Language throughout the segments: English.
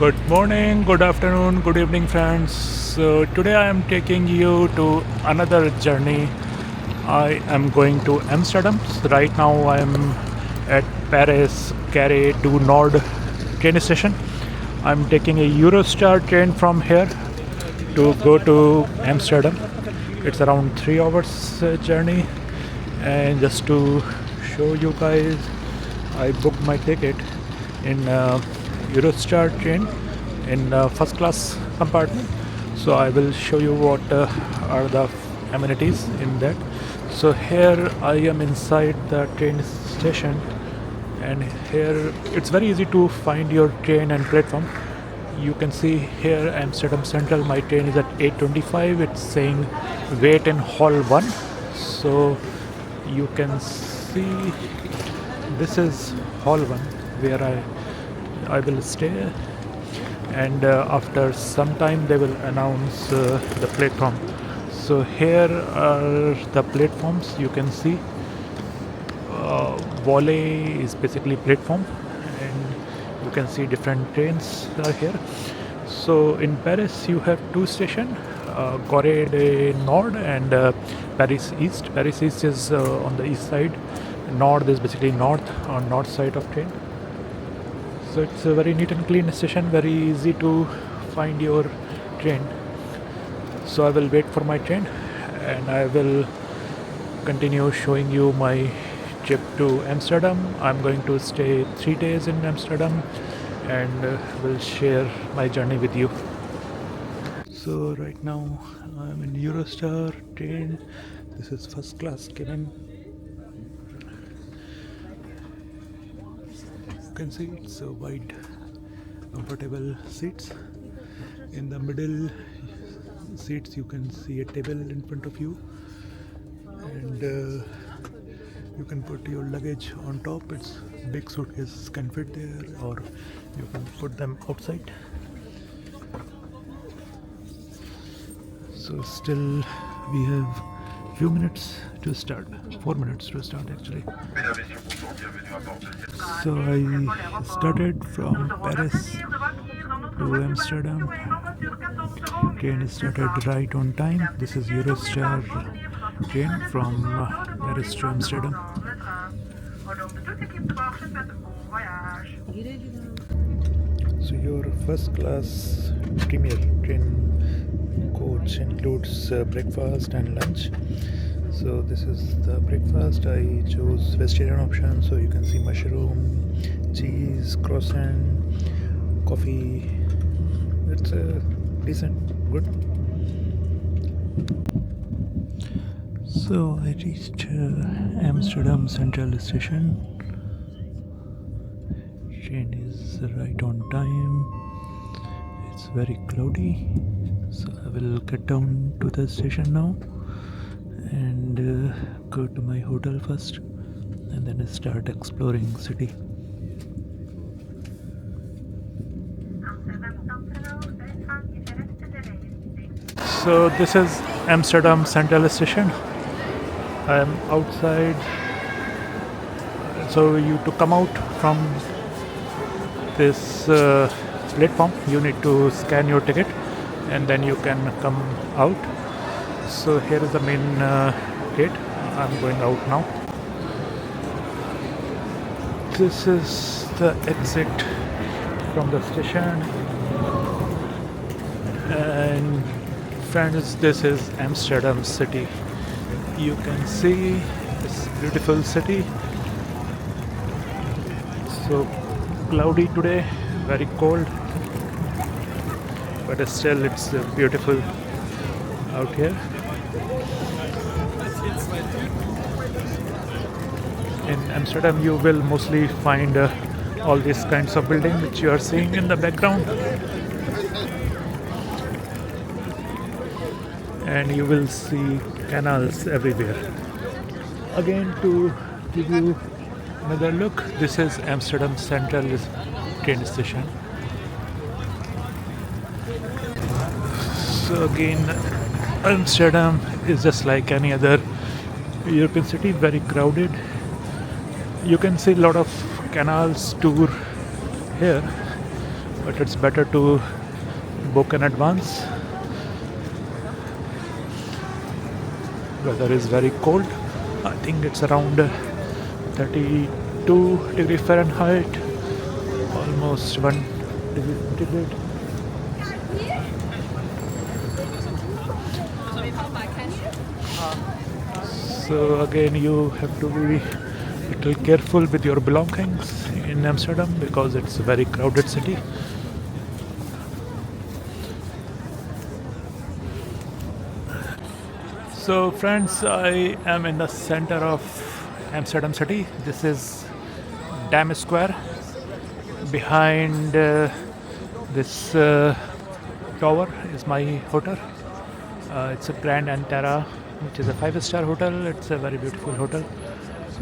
Good morning, good afternoon, good evening, friends. So, today I am taking you to another journey. I am going to Amsterdam. So right now I am at Paris Carré du Nord train station. I'm taking a Eurostar train from here to go to Amsterdam. It's around 3 hours journey, and just to show you guys, I booked my ticket in Eurostar train in first class compartment. So I will show you what are the amenities in that. So here I am inside the train station, and here it's very easy to find your train and platform. You can see here Amsterdam Central. My train is at 8:25. It's saying wait in hall 1. So you can see this is hall 1 where I will stay, and after some time they will announce the platform. So here are the platforms. You can see Volley is basically platform, and you can see different trains are here. So in Paris you have two stations, Gare du Nord and Paris East. Paris East is on the east side. Nord is basically north, on north side of train. So it's a very neat and clean station, very easy to find your train. So I will wait for my train, and I will continue showing you my trip to Amsterdam. I'm going to stay 3 days in Amsterdam, and will share my journey with you. So right now I'm in Eurostar train. This is first class cabin. You can see it's a wide, comfortable seats. In the middle seats you can see a table in front of you, and you can put your luggage on top. It's big suitcases can fit there, or you can put them outside. So still we have few minutes to start, 4 minutes to start actually. So I started from Paris to Amsterdam. Train started right on time. This is Eurostar train from Paris to Amsterdam. So your first class premier train coach includes breakfast and lunch. So this is the breakfast. I chose vegetarian option, so you can see mushroom, cheese, croissant, coffee. It's decent, good. So I reached Amsterdam Central Station. Train is right on time. It's very cloudy, so I will get down to the station now and go to my hotel first, and then start exploring city. So this is Amsterdam Central Station. I am outside. So you to come out from this platform, you need to scan your ticket, and then you can come out. So here is the main gate. I'm going out now. This is the exit from the station, and friends, this is Amsterdam city. You can see this beautiful city. So cloudy today, very cold, but still it's beautiful out here. In Amsterdam you will mostly find all these kinds of buildings which you are seeing in the background, and you will see canals everywhere. Again, to give you another look, this is Amsterdam Central train station. So again, Amsterdam is just like any other European city, very crowded. You can see a lot of canals tour here, but it's better to book in advance. Weather is very cold. I think it's around 32 degree Fahrenheit, almost 1 degree centigrade. So again, you have to be little careful with your belongings in Amsterdam because it's a very crowded city. So friends, I am in the center of Amsterdam city. This is Dam Square. Behind this tower is my hotel. It's a Grand Antara, which is a five-star hotel. It's a very beautiful hotel.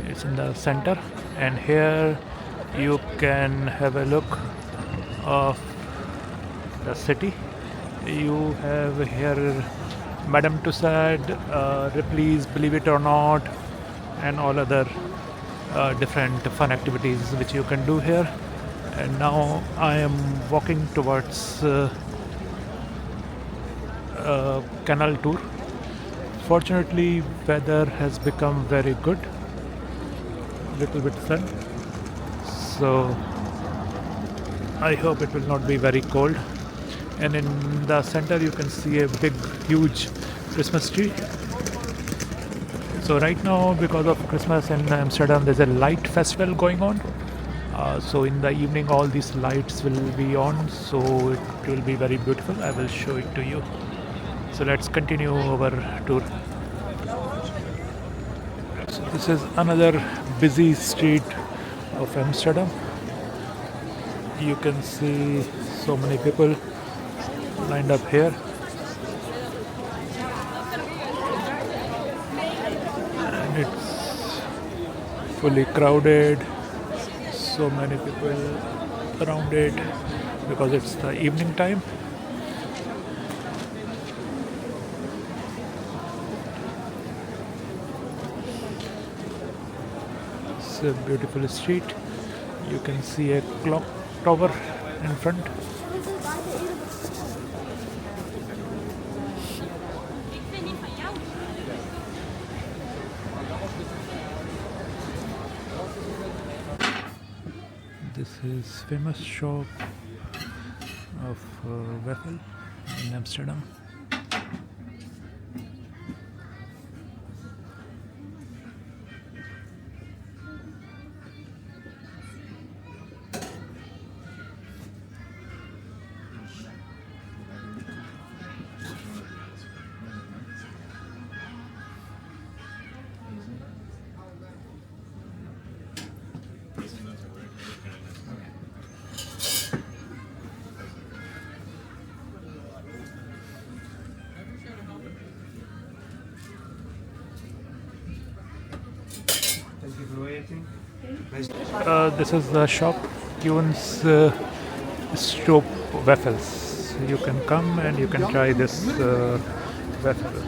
It's in the center, and here you can have a look of the city. You have here Madame Tussauds, Ripley's Believe It or Not, and all other different fun activities which you can do here. And now I am walking towards canal tour. Fortunately, weather has become very good. Little bit sun, so I hope it will not be very cold. And in the center you can see a big huge Christmas tree. So right now, because of Christmas in Amsterdam, there's a light festival going on. So in the evening all these lights will be on, so it will be very beautiful. I will show it to you. So let's continue our tour. So this is another busy street of Amsterdam. You can see so many people lined up here. And it's fully crowded. So many people around it because it's the evening time. It's a beautiful street. You can see a clock tower in front. This is famous shop of waffle in Amsterdam. This is the shop, Kuhn's Stroop waffles. You can come and you can try this waffle.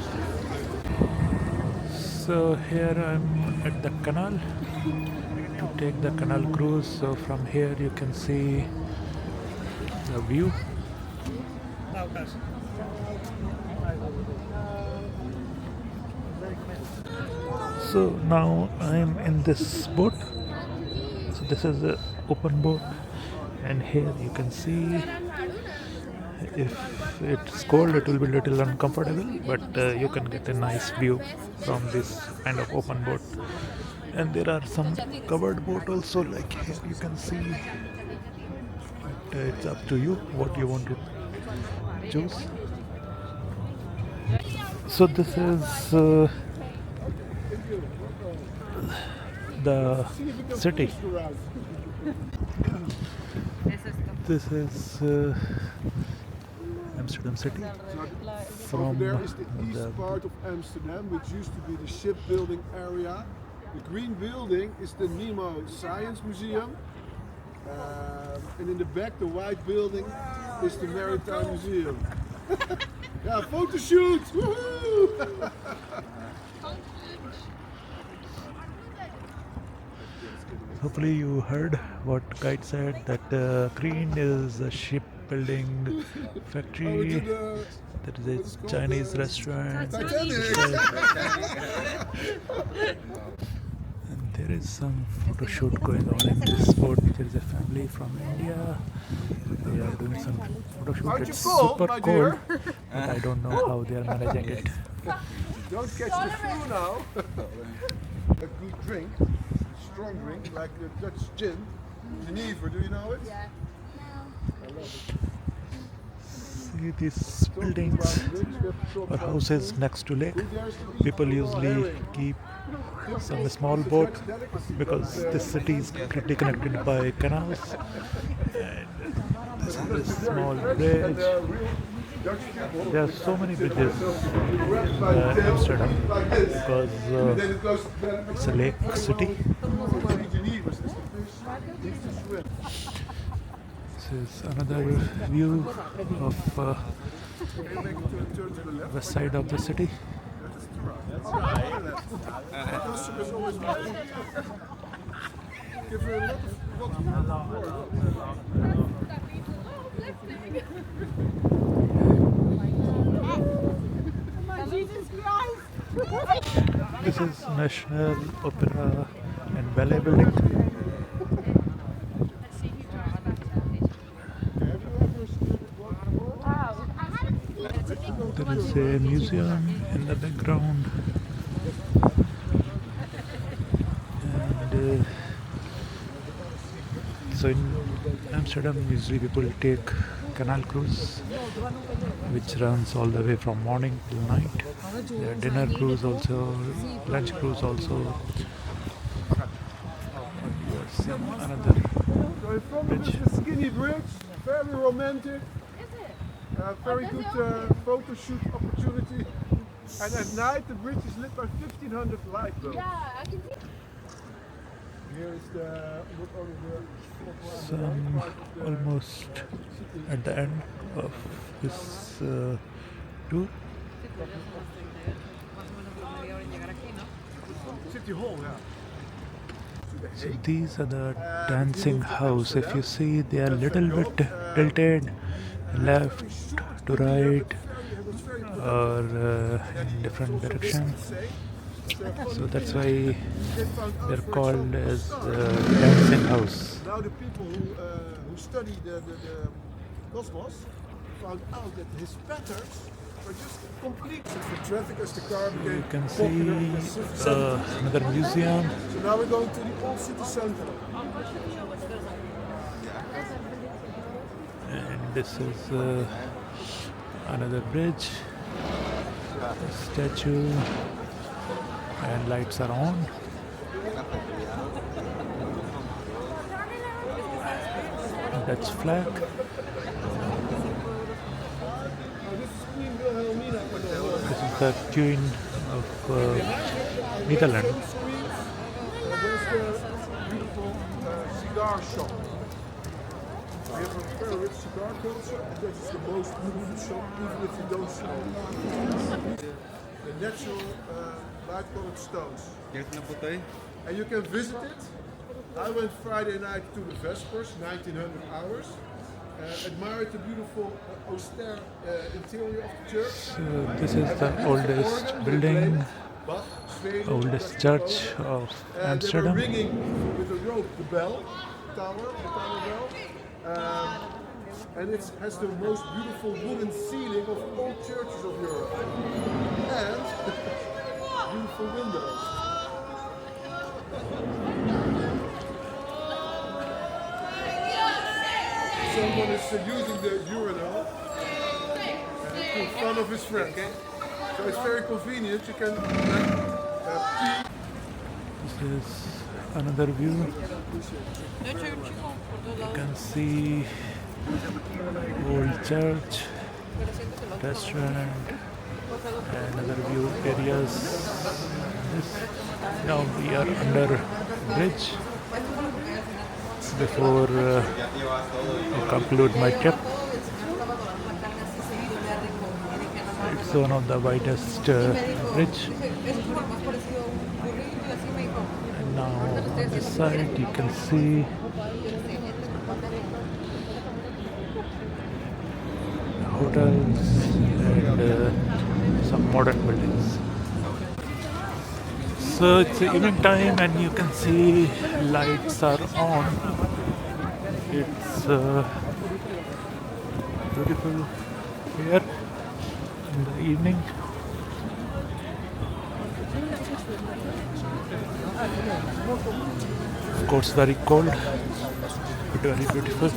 So here I'm at the canal to take the canal cruise. So from here you can see the view. So now I'm in this boat. So this is the open boat, and here you can see if it's cold it will be little uncomfortable, but you can get a nice view from this kind of open boat. And there are some covered boat also, like here you can see. But it's up to you what you want to choose. So this is the city. This is Amsterdam city. From there is the east part of Amsterdam, which used to be the shipbuilding area. The green building is the Nemo Science Museum. And in the back, the white building is the Maritime Museum. Yeah, photo shoot! Woohoo! Hopefully you heard what guide said, that green is a ship building Oh, we factory. did the There what is is a called Chinese the restaurant. Titanic. And there is some photo shoot going on in this boat. There is a family from India. They are doing some photo shoot. Aren't you It's cold, super my cold, dear? but I don't know how they are managing it. Don't catch the flu now. A good drink, strong drink, like the Dutch gin. Geneva, do you know it? Yeah. I love it. See these Talking about buildings drinks, we have to talk or about houses food. next to lake. Who dares to eat People raw usually herring? keep some Typical. small It's a boat Dutch delicacy, because but, this city is completely connected by canals. And this is a small and bridge. real Dutch people. There are so many bridges You wrap in by the tail, Amsterdam like this. because And then it goes to it's a lake city. Geneva is the fish needs to swim. This is another view of Can you make it turn to the left? west side of the city. That is to right. The customers always want to give her a lot of Jesus Christ! This is National Opera and Ballet Building. There is a museum in the background, and so in Amsterdam usually people take canal cruise which runs all the way from morning till night. There are dinner cruise also, lunch cruise also. You are seeing another So in front of us is the Skinny Bridge, very romantic, very good photo shoot opportunity. And at night the bridge is lit by 1500 light bulbs. Yeah, I can see. Here is the not only some almost at the end of this tour. City Hall, yeah. So these are the dancing house. If you see, they are little bit tilted left to right or in different directions. So that's why they're called as dancing house. Now the people who study the cosmos found out that his patterns were just complete for traffic as the car became You can popular in the see 70s. another museum. So now we're going to the old city center. And this is another bridge, a statue, and lights are on. That's flag. Now this is Queen Wilhelmina for the hall. This is the Queen of Netherlands. Screens. There's the beautiful cigar shop. We have a very rich cigar culture, and that is the most beautiful shop, even if you don't smoke. The natural light-colored stones. And you can visit it. I went Friday night to the Vespers, 1900 hours. Admired the beautiful austere interior of the church. So this is the oldest building, Bach, Zweden, oldest church of They were Amsterdam. ringing with a rope the bell, the tower bell. And it has the most beautiful wooden ceiling of all churches of Europe. And beautiful windows. Someone is using the urinal to fun of his friends. So it's very convenient. You can pee. This is another view. You can see old church, restaurant, and other view areas. This, now we are under bridge. Before I conclude my trip, it's one of the widest bridge. And now on this side you can see hotels and some modern buildings. So it's evening time and you can see lights are on. It's beautiful here in the evening. Of course, very cold, but very beautiful.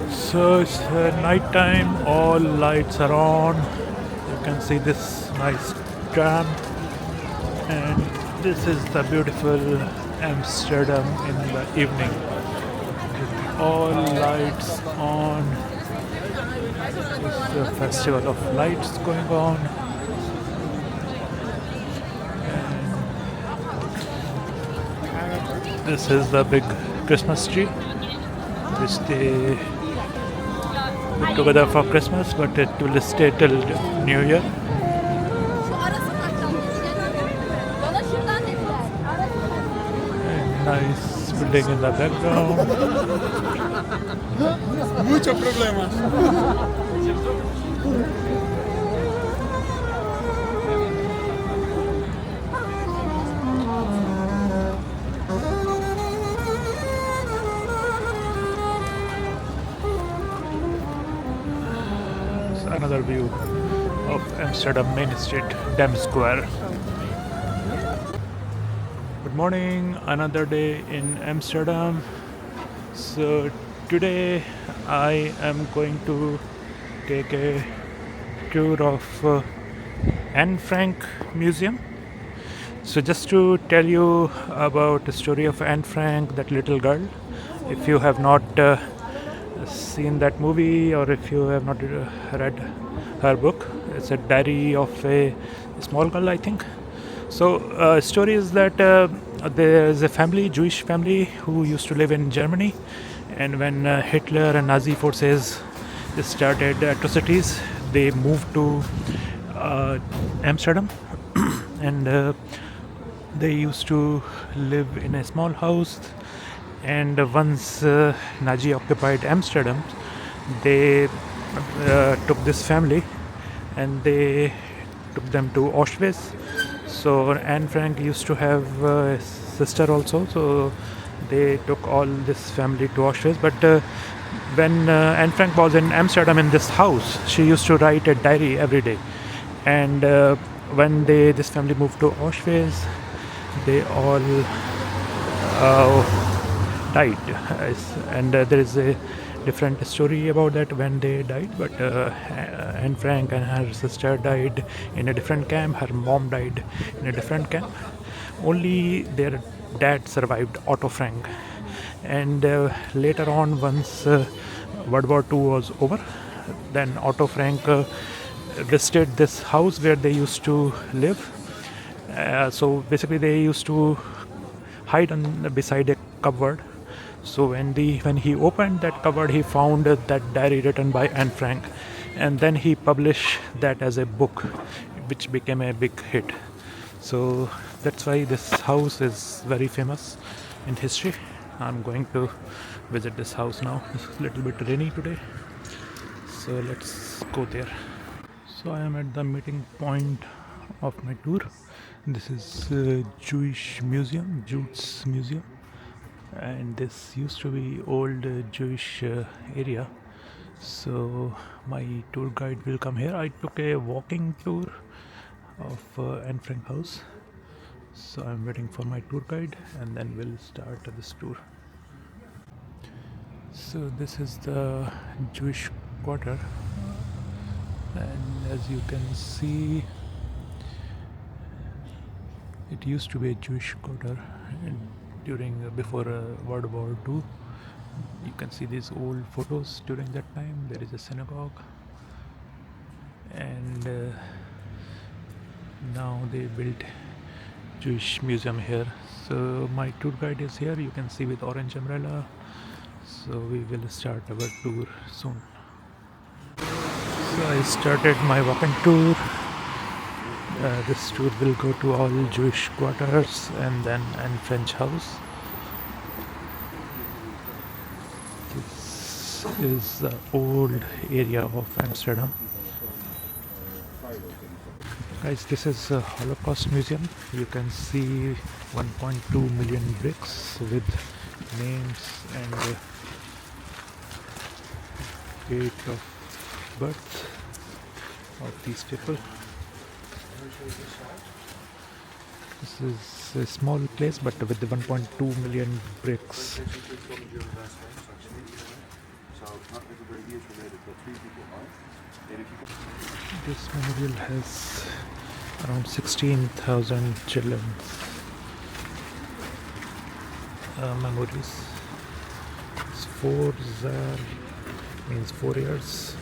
So it's night time, all lights are on. You can see this nice tram, and this is the beautiful Amsterdam in the evening. With all lights on. It's a festival of lights going on. This is the big Christmas tree, which they put together for Christmas, but it will stay till New Year. Şu ara sokaktan bana şuradan dediler. And nice building in the background. Mucho problema. It's another view of Amsterdam main street, Dam Square. Good morning, another day in Amsterdam. So today I am going to take a tour of Anne Frank Museum. So just to tell you about the story of Anne Frank, that little girl, if you have not seen that movie or if you have not read her book, it's a diary of a small girl, I think. So story is that there is a family, Jewish family, who used to live in Germany, and when Hitler and Nazi forces started atrocities, they moved to Amsterdam, and they used to live in a small house. And once Nazi occupied Amsterdam, they took this family and they took them to Auschwitz. So Anne Frank used to have a sister also, so they took all this family to Auschwitz. But when Anne Frank was in Amsterdam in this house, she used to write a diary every day. And when this family moved to Auschwitz, they all died. And there is a different story about that when they died, but Anne Frank and her sister died in a different camp. Her mom died in a different camp. Only their dad survived, Otto Frank. And later on, once World War II was over, then Otto Frank visited this house where they used to live. So basically they used to hide beside a cupboard. So when he opened that cupboard, he found that diary written by Anne Frank, and then he published that as a book, which became a big hit. So that's why this house is very famous in history. I'm going to visit this house now. It's a little bit rainy today, so let's go there. So I am at the meeting point of my tour. This is Jewish Museum, Jude's Museum, and this used to be old Jewish area. So my tour guide will come here. I took a walking tour of Anne Frank house. So I'm waiting for my tour guide and then we'll start this tour. So this is the Jewish quarter, and as you can see, it used to be a Jewish quarter before World War II. You can see these old photos during that time. There is a synagogue, and now they built Jewish museum here. So my tour guide is here. You can see with orange umbrella. So we will start our tour soon. So I started my walking tour. This tour will go to all Jewish quarters and then Anne French house. This is the old area of Amsterdam. Guys, this is a Holocaust museum. You can see 1.2 million bricks with names and date of birth of these people. This is a small place, but with the 1.2 million bricks. This memorial has around 16,000 children's memories. It's 4 means 4 years.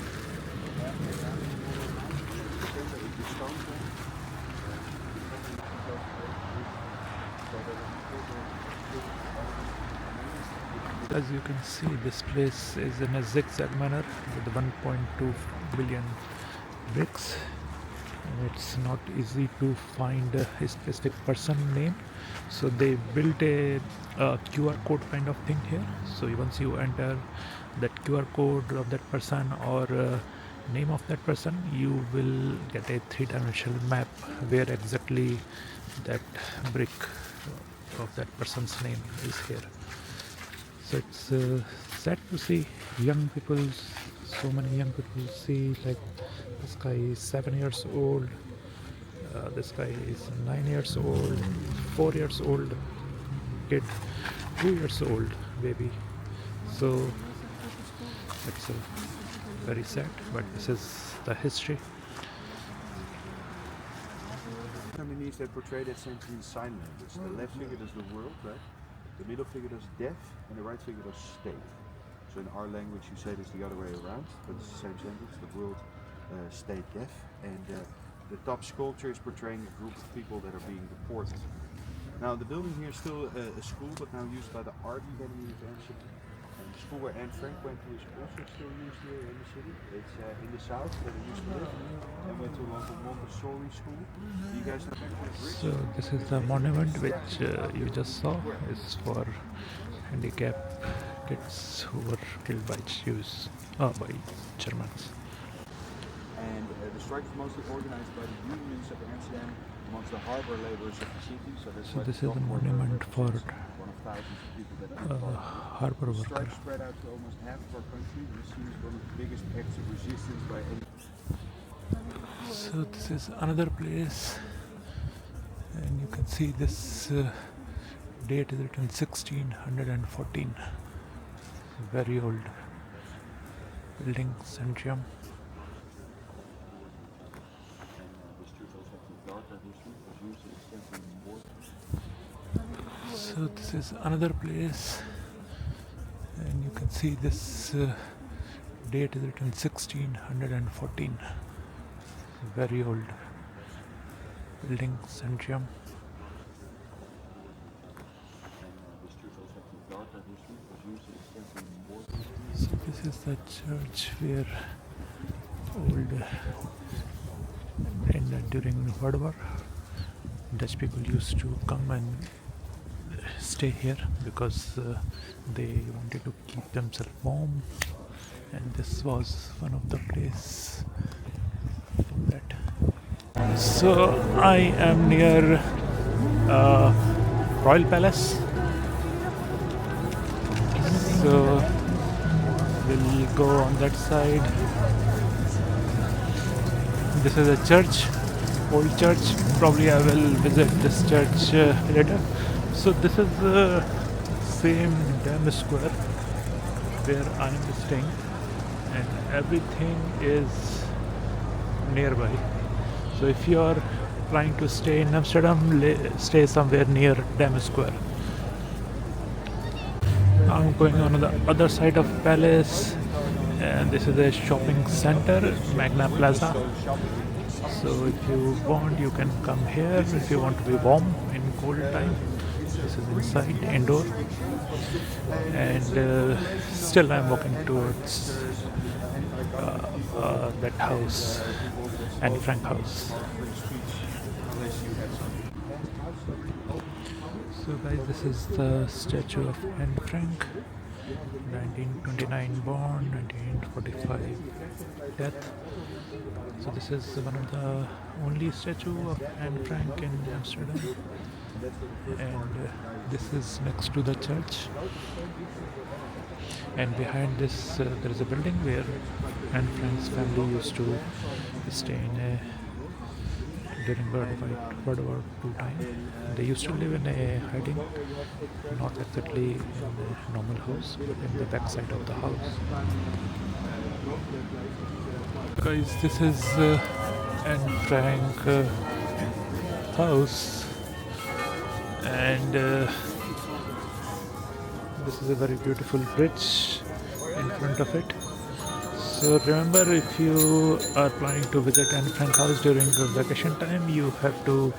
As you can see, this place is in a zigzag manner with 1.2 billion bricks, and it's not easy to find a specific person name, so they built a QR code kind of thing here. So once you enter that QR code of that person or name of that person, you will get a 3-dimensional map where exactly that brick of that person's name is here. So it's sad to see young people, so many young people see, like this guy is 7 years old, this guy is 9 years old, 4 years old kid, 2 years old baby. So it's very sad, but this is the history. Underneath they portray that sentence in sign language. The left finger does the world, right? The middle finger does deaf, and the right finger does state. So in our language you say this the other way around, but it's the same sentence, the world, state, deaf. And the top sculpture is portraying a group of people that are being deported. Now the building here is still a school, but now used by the Art Academy of Amsterdam. And the school where Anne Frank went to is also still used here in the city. It's in the south where they used to live, and went to a local Montessori school. You guys know So this is the monument which you just saw is for handicapped kids who were killed by Jews, by Germans. And the strike is mostly organized by the unions of Amsterdam amongst the harbor laborers of the city. So this is the monument for one of thousands of people that harbor the worker. strike spread out to almost half of our country. This is one of the biggest acts of resistance by any. So this is another place, and you can see this date is written 1614. Very old building, Centrium. So this is another place, and you can see this date is written 1614. Very old building, Centrium. So this is the church where old and during World War Dutch people used to come and stay here because they wanted to keep themselves warm, and this was one of the places for that. So I am near Royal Palace. So we'll go on that side. This is a church, old church. Probably I will visit this church later. So this is the same Dam Square where I am staying, and everything is nearby. So if you are trying to stay in Amsterdam, stay somewhere near Dam Square. I'm going on the other side of Palace, and this is a shopping center, Magna Plaza. So if you want, you can come here if you want to be warm in cold time. This is inside, indoor, and still I'm walking towards that house, Anne Frank house. So guys, this is the statue of Anne Frank. 1929 born, 1945 death. So this is one of the only statue of Anne Frank in Amsterdam, and this is next to the church. And behind this, there is a building where Anne Frank's family used to stay during World War II time. They used to live in a hiding, not exactly in a normal house, but in the back side of the house. Guys, this is Anne Frank house, and this is a very beautiful bridge in front of it. So remember, if you are planning to visit Anne Frank house during the vacation time, you have to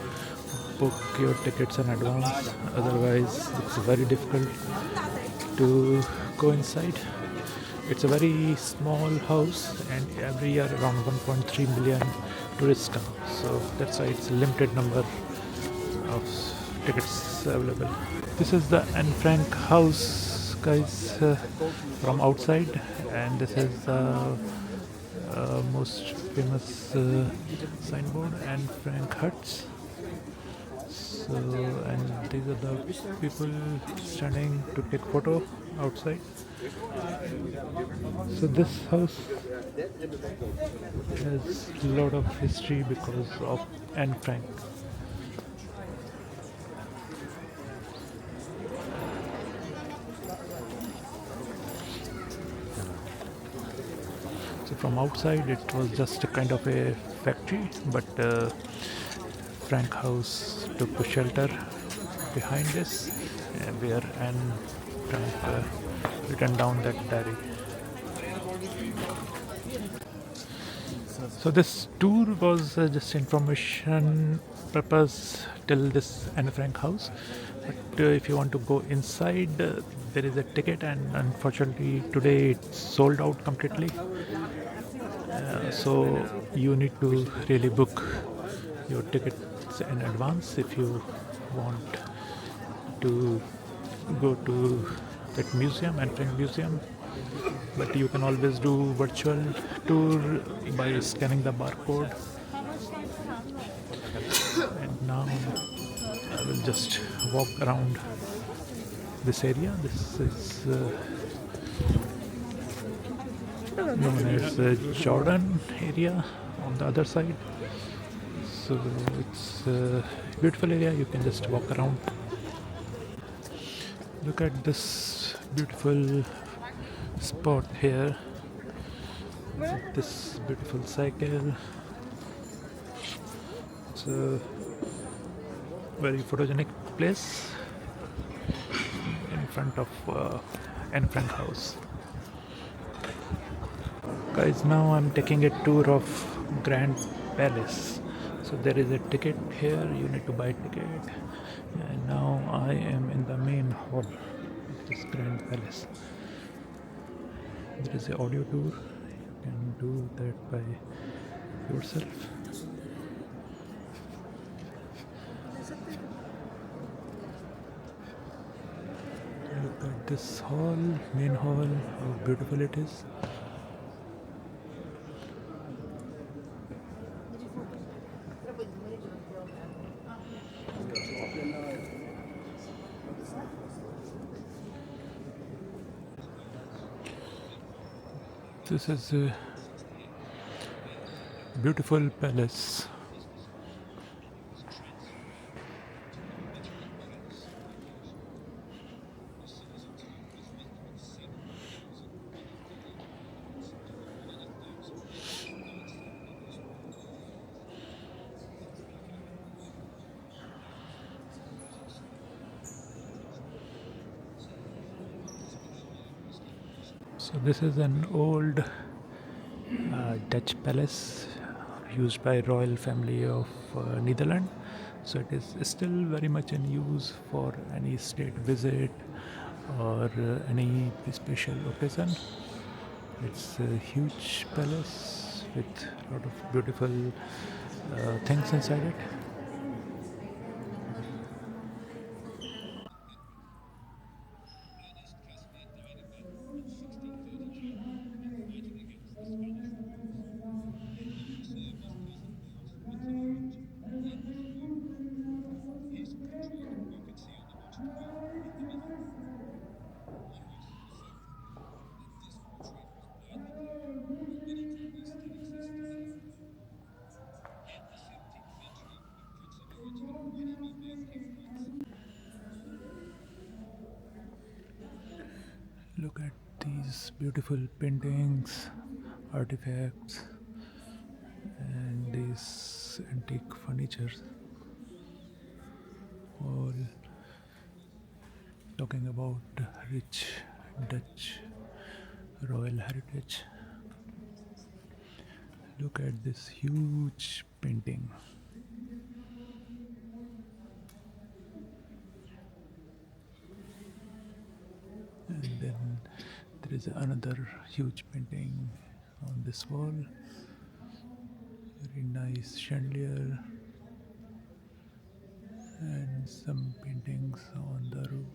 book your tickets in advance. Otherwise, it's very difficult to go inside. It's a very small house, and every year around 1.3 million tourists come. So that's why it's a limited number of tickets available. This is the Anne Frank house, guys, from outside, and this is the most famous signboard, Anne Frank huts. So, and these are the people standing to take photo outside. So this house has a lot of history because of Anne Frank. So from outside it was just a kind of a factory, but Frank House took to shelter behind this, where Anne Frank written down that diary. So this tour was just information purpose till this Anne Frank house. But if you want to go inside, there is a ticket, and unfortunately today it's sold out completely. So you need to really book your tickets in advance if you want to go to that museum, Anne Frank Museum. But you can always do virtual tour by scanning the barcode. And now I will just walk around this area. This is known as Jordan area on the other side. So it's a beautiful area. You can just walk around. Look at this beautiful spot here. This beautiful cycle. It's a very photogenic place in front of Anne Frank house. Guys, now I'm taking a tour of Grand Palace. So there is a ticket here, you need to buy a ticket. And now I am in the main hall of this Grand Palace. There is an audio tour, you can do that by yourself. Look at this hall, main hall, how beautiful it is. This is a beautiful palace. So this is an old Dutch palace used by royal family of Netherland. So it is still very much in use for any state visit or any special occasion. It's a huge palace with a lot of beautiful things inside it. Look at these beautiful paintings, artifacts, and these antique furniture, all talking about rich Dutch royal heritage. Look at this huge painting. And then there is another huge painting on this wall. Very nice chandelier and some paintings on the roof.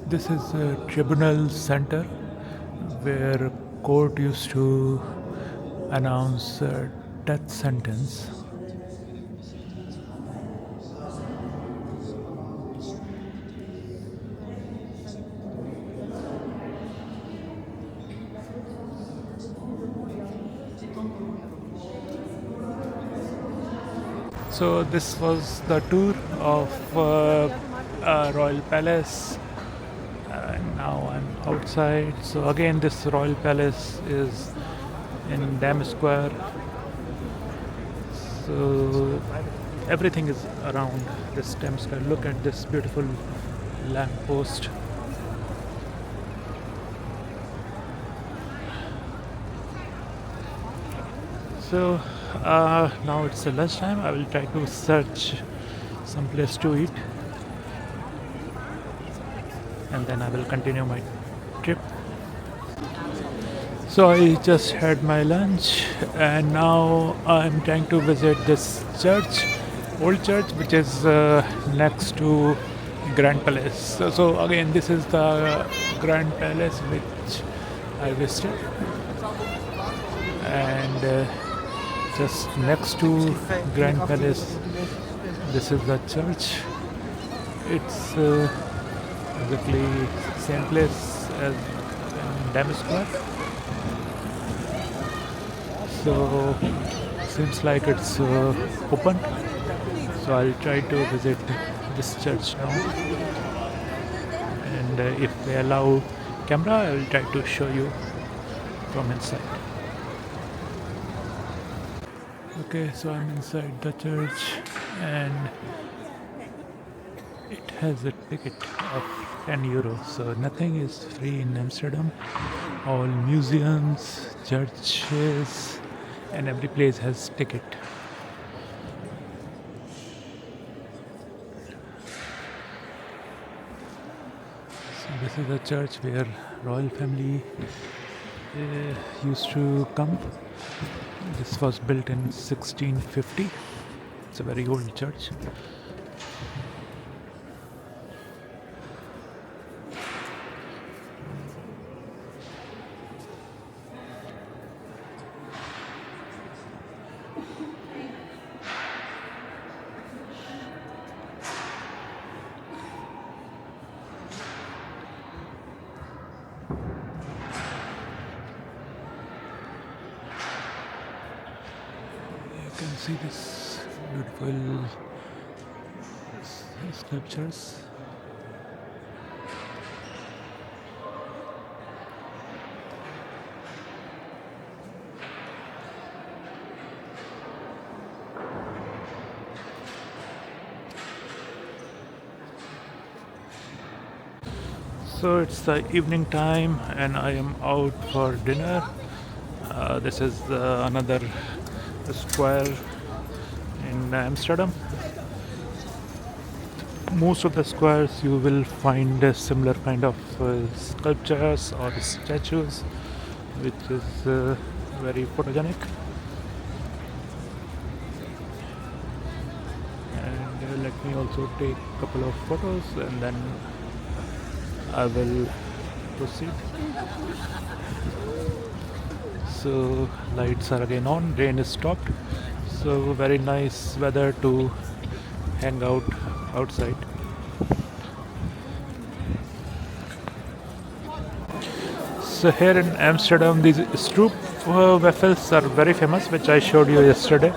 This is a tribunal center where court used to announce a death sentence. So this was the tour of Royal Palace. And now I'm outside. So again, this Royal Palace is in Dam Square. So everything is around this Dam Square. Look at this beautiful lamp post. So now it's lunchtime. I will try to search some place to eat, and then I will continue my trip. So I just had my lunch, and now I'm trying to visit this church, old church, which is next to Grand Palace. So again, this is the Grand Palace which I visited, and just next to Grand Palace, this is the church. It's exactly same place as Dam Square. So seems like it's open. So I'll try to visit this church now, and if they allow camera, I will try to show you from inside. Okay, so I'm inside the church, and it has a ticket of €10. So nothing is free in Amsterdam. All museums, churches, and every place has ticket. So this is a church where royal family used to come. This was built in 1650. It's a very old church. You can see this beautiful sculptures. So it's the evening time, and I am out for dinner. This is another square in Amsterdam. Most of the squares you will find a similar kind of sculptures or statues, which is very photogenic. And let me also take a couple of photos, and then I will proceed. So lights are again on, rain is stopped. So very nice weather to hang out outside. So here in Amsterdam, these stroop waffles are very famous, which I showed you yesterday.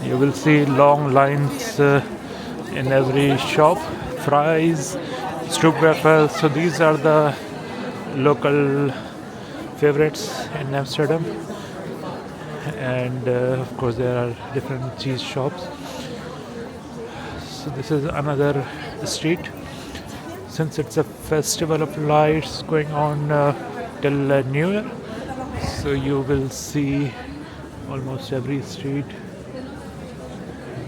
You will see long lines in every shop. Fries, stroop waffles. So these are the local favorites in Amsterdam. And of course, there are different cheese shops. So this is another street. Since it's a festival of lights going on till New Year, so you will see almost every street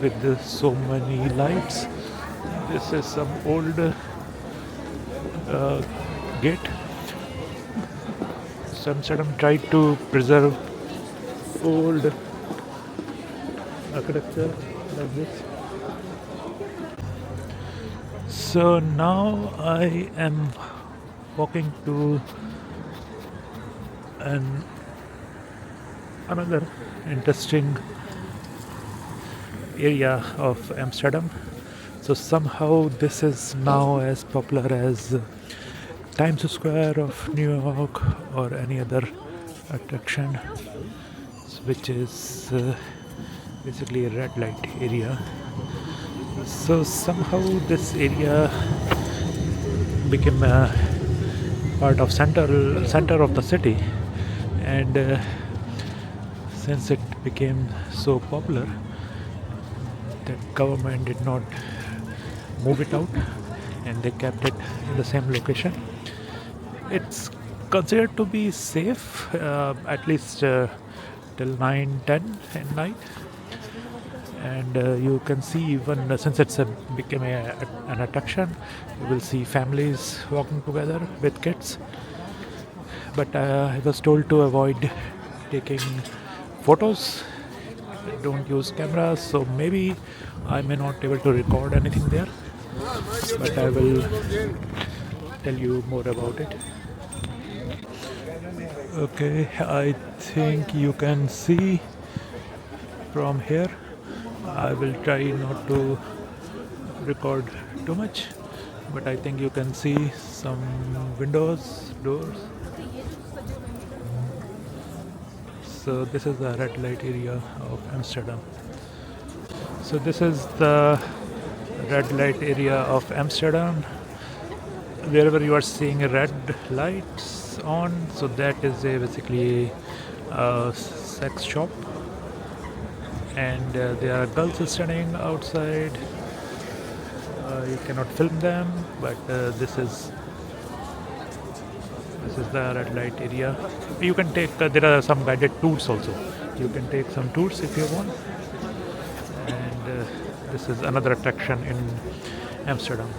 with so many lights. This is some old gate. So Amsterdam tried to preserve old architecture like this. So now I am walking to another interesting area of Amsterdam. So somehow this is now as popular as Times Square of New York or any other attraction, which is basically a red light area. So somehow this area became a part of center of the city, and since it became so popular, the government did not move it out, and they kept it in the same location. It's considered to be safe, at least till 9:10 at night. And you can see even since it's became an attraction, you will see families walking together with kids. But I was told to avoid taking photos, don't use cameras, so maybe I may not able to record anything there, but I will tell you more about it. Okay, I think you can see from here. I will try not to record too much, but I think you can see some windows, doors. So this is the red light area of Amsterdam. So this is the red light area of Amsterdam. Wherever you are seeing red lights on, so that is basically a sex shop, and there are girls standing outside. You cannot film them, but this is the red light area. You can take there are some guided tours also. You can take some tours if you want, and this is another attraction in Amsterdam.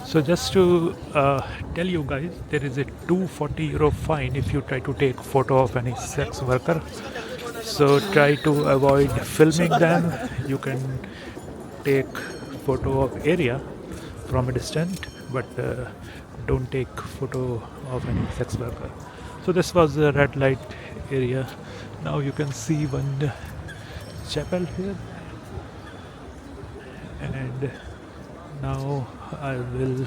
So just to tell you guys, there is a €240 fine if you try to take photo of any sex worker. So try to avoid filming them. You can take photo of area from a distance, but don't take photo of any sex worker. So this was the red light area. Now you can see one chapel here, and now I will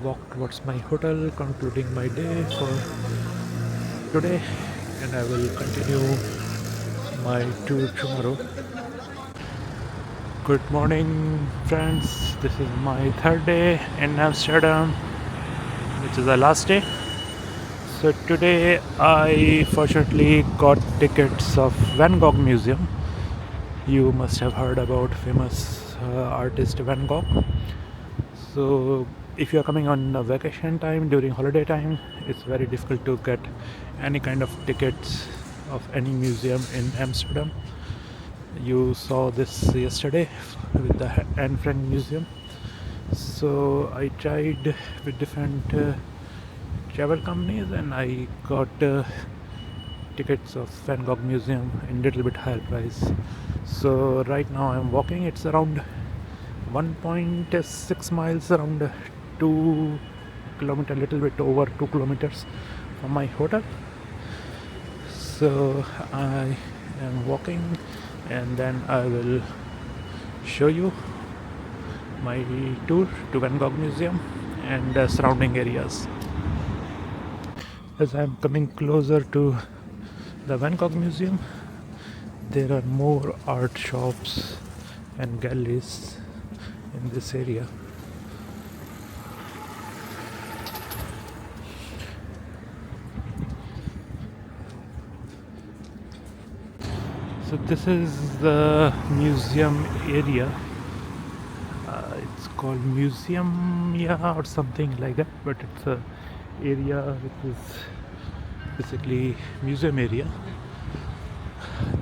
walk towards my hotel, concluding my day for today, and I will continue my tour tomorrow. Good morning, friends. This is my third day in Amsterdam, which is the last day. So today I fortunately got tickets of Van Gogh Museum. You must have heard about famous artist Van Gogh. So if you are coming on vacation time, during holiday time, it's very difficult to get any kind of tickets of any museum in Amsterdam. You saw this yesterday with the Anne Frank Museum. So I tried with different travel companies, and I got tickets of Van Gogh Museum in little bit higher price. So right now I'm walking. It's around 1.6 miles, around 2 kilometers, little bit over 2 kilometers from my hotel. So I am walking, and then I will show you my tour to Van Gogh Museum and surrounding areas. As I'm coming closer to the Van Gogh Museum, there are more art shops and galleries in this area. So this is the museum area. It's called Museum, yeah, or something like that. But it's a area which is basically museum area.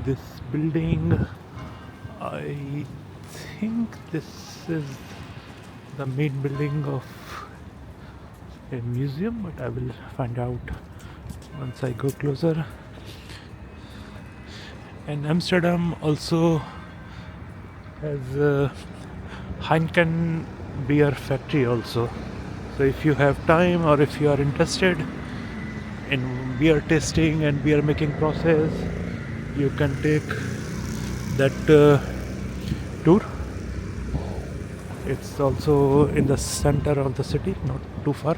This building, I think this is the main building of a museum, but I will find out once I go closer. And Amsterdam also has a Heineken beer factory also. So if you have time or if you are interested in beer tasting and beer making process, you can take that tour. It's also in the center of the city, not too far.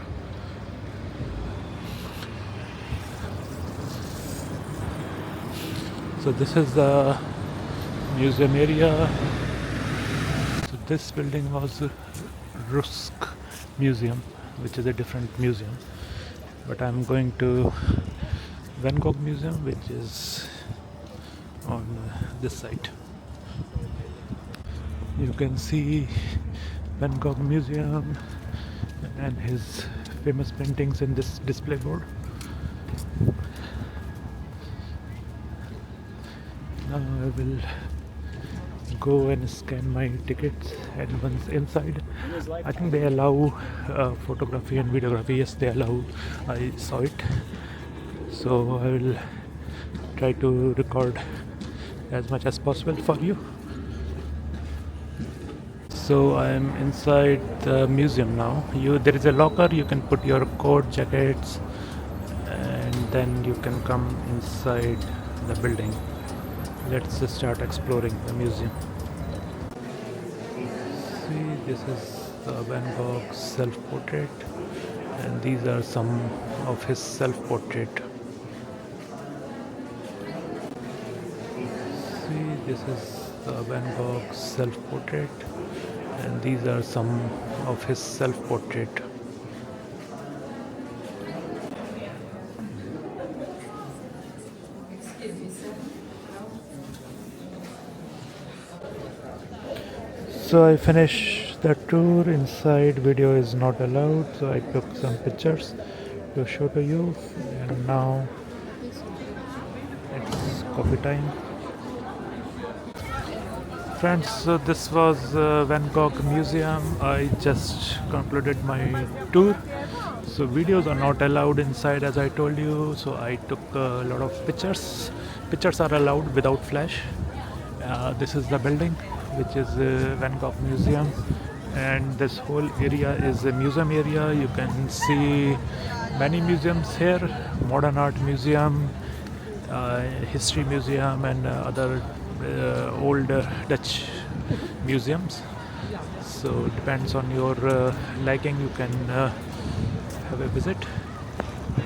So this is the museum area. So this building was Rusk Museum, which is a different museum. But I'm going to Van Gogh Museum, which is on this side. You can see Van Gogh Museum and his famous paintings in this display board. Now I will go and scan my tickets, and once inside, I think they allow photography and videography. Yes, they allow. I saw it. So I will try to record as much as possible for you. So I am inside the museum now. There is a locker. You can put your coat, jackets, and then you can come inside the building. Let's start exploring the museum. See, this is the Van Gogh self-portrait, and these are some of his self-portrait. See, this is the Van Gogh self-portrait, and these are some of his self-portrait. So I finished the tour. Inside video is not allowed, so I took some pictures to show to you, and now it's coffee time. Friends, so this was Van Gogh Museum. I just concluded my tour. So videos are not allowed inside, as I told you, so I took a lot of pictures. Pictures are allowed without flash. This is the building, which is Van Gogh Museum, and this whole area is a museum area. You can see many museums here: modern art museum, history museum, and other old Dutch museums. So it depends on your liking. You can have a visit,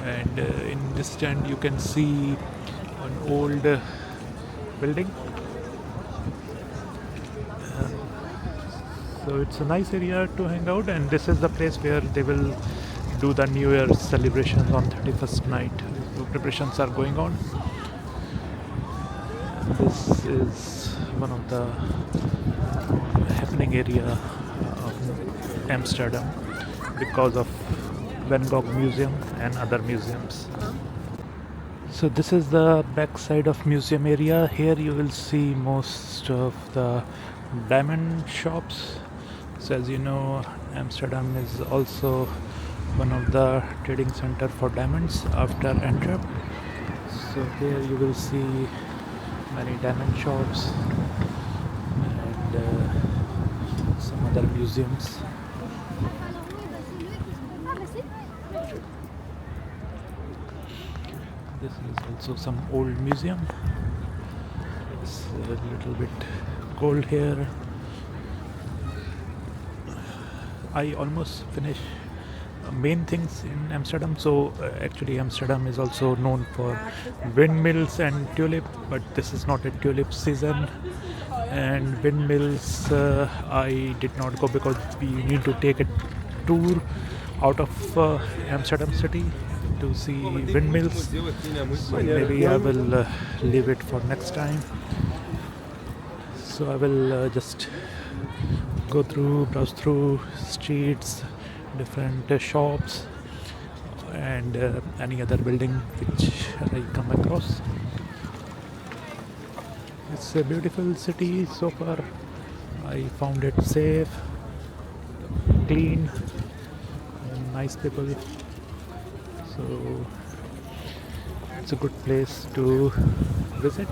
and in this stand you can see an old building. So it's a nice area to hang out, and this is the place where they will do the New Year celebrations on 31st night. So preparations are going on. This is one of the happening area of Amsterdam because of Van Gogh Museum and other museums. So this is the back side of museum area. Here you will see most of the diamond shops. So as you know, Amsterdam is also one of the trading center for diamonds after Antwerp. So here you will see many diamond shops and some other museums. This is also some old museum. It's a little bit cold here. I almost finished main things in Amsterdam. So actually, Amsterdam is also known for windmills and tulip, but this is not a tulip season. And windmills, I did not go because we need to take a tour out of Amsterdam city to see windmills. So maybe I will leave it for next time. So I will just go through, browse through streets, different shops, and any other building which I come across. It's a beautiful city so far. I found it safe, clean, and nice people. So it's a good place to visit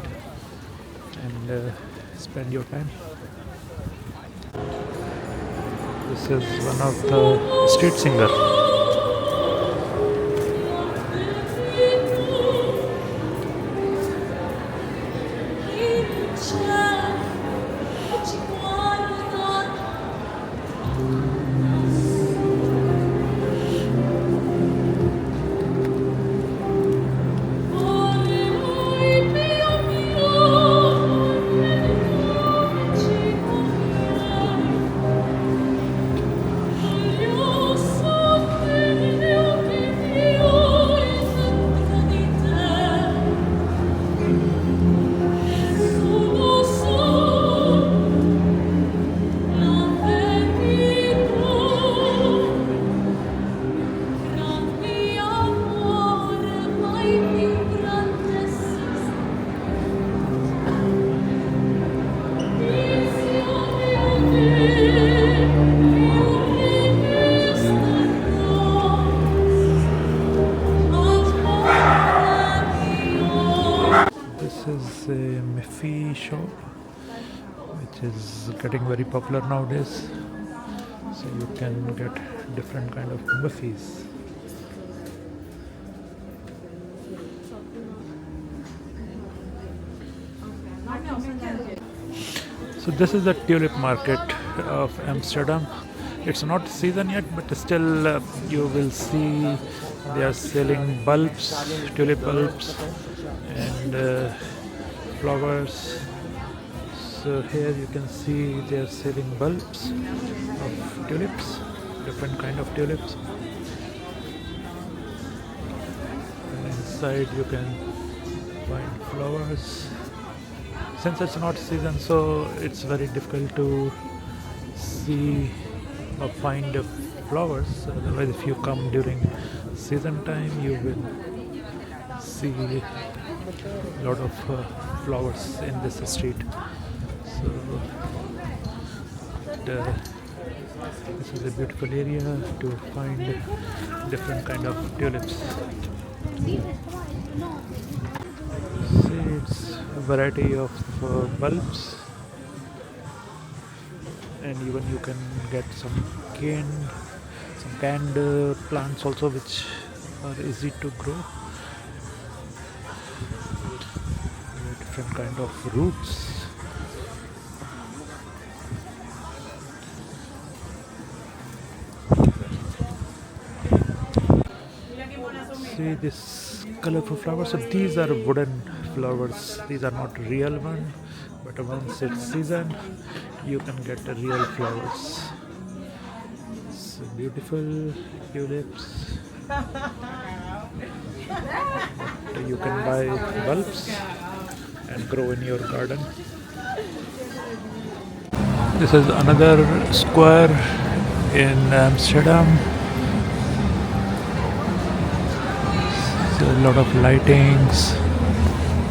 and spend your time. This is one of the street singer. This is a Miffy shop which is getting very popular nowadays. So you can get different kind of Miffys. So this is the tulip market of Amsterdam. It's not season yet, but still you will see they are selling bulbs, tulip bulbs, and flowers. So here you can see they are selling bulbs of tulips, different kind of tulips. And inside you can find flowers. Since it's not season, so it's very difficult to see or find the flowers. Otherwise, if you come during season time, you will see a lot of flowers in this street. So this is a beautiful area to find different kind of tulips. See, it's a variety of bulbs, and even you can get some canned plants also, which are easy to grow. Different kind of roots. See this colorful flowers. So these are wooden flowers. These are not real one, but once it's season, you can get the real flowers. So beautiful tulips. You can buy bulbs and grow in your garden. This is another square in Amsterdam. So a lot of lightings,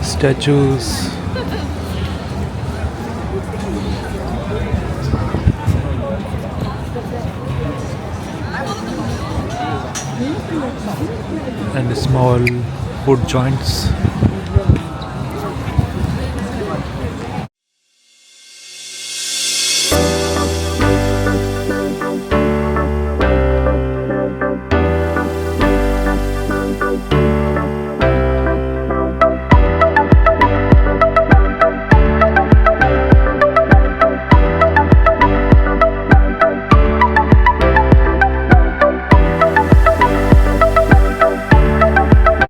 statues. And small wood joints.